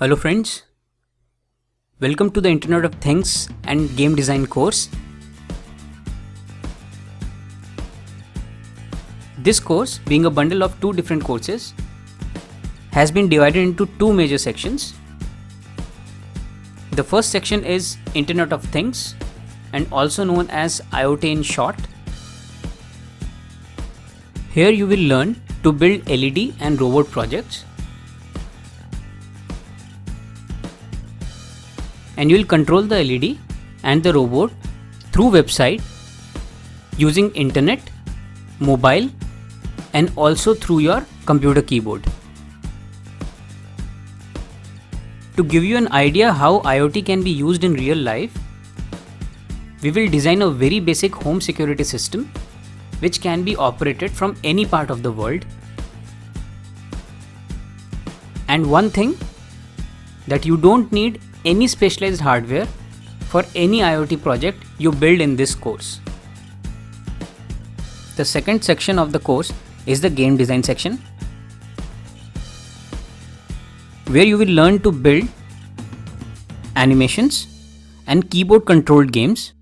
Hello friends, welcome to the Internet of Things and Game Design course. This course, being a bundle of two different courses, has been divided into two major sections. The first section is Internet of Things and also known as IoT in short. Here you will learn to build LED and robot projects. And you will control the LED and the robot through website using internet, mobile and also through your computer keyboard. To give you an idea how IoT can be used in real life, we will design a very basic home security system which can be operated from any part of the world. And one thing, that you don't need any specialized hardware for any IoT project you build in this course. The second section of the course is the game design section, where you will learn to build animations and keyboard controlled games,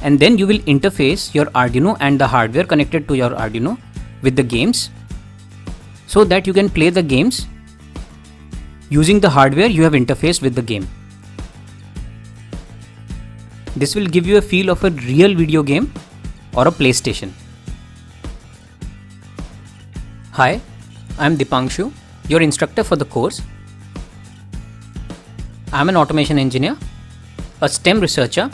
and then you will interface your Arduino and the hardware connected to your Arduino with the games so that you can play the games using the hardware you have interfaced with the game. This will give you a feel of a real video game or a PlayStation. Hi, I am Dipangshu, your instructor for the course. I am an automation engineer, a STEM researcher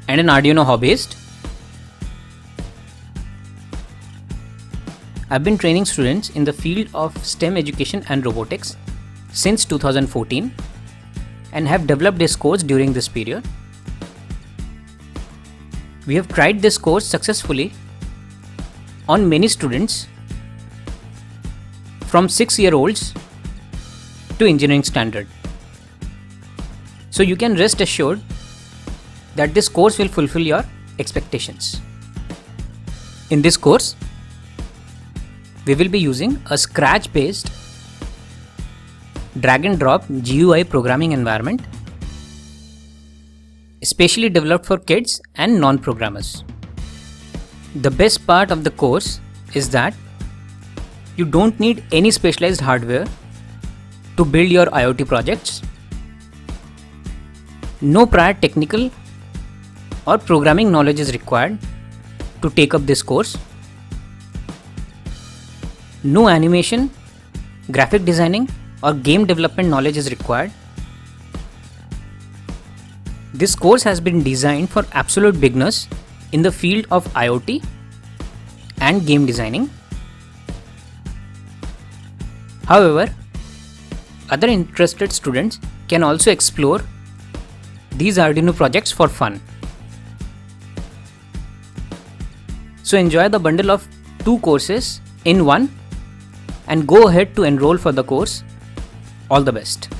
and an Arduino hobbyist. I have been training students in the field of STEM education and robotics since 2014 and have developed this course during this period. We have tried this course successfully on many students from 6-year-olds to engineering standard. So you can rest assured that this course will fulfill your expectations. In this course, we will be using a Scratch-based drag and drop GUI programming environment, especially developed for kids and non-programmers. The best part of the course is that you don't need any specialized hardware to build your IoT projects. No prior technical or programming knowledge is required to take up this course. No animation, graphic designing or game development knowledge is required. This course has been designed for absolute beginners in the field of IoT and game designing. However, other interested students can also explore these Arduino projects for fun. So enjoy the bundle of two courses in one and go ahead to enroll for the course. All the best.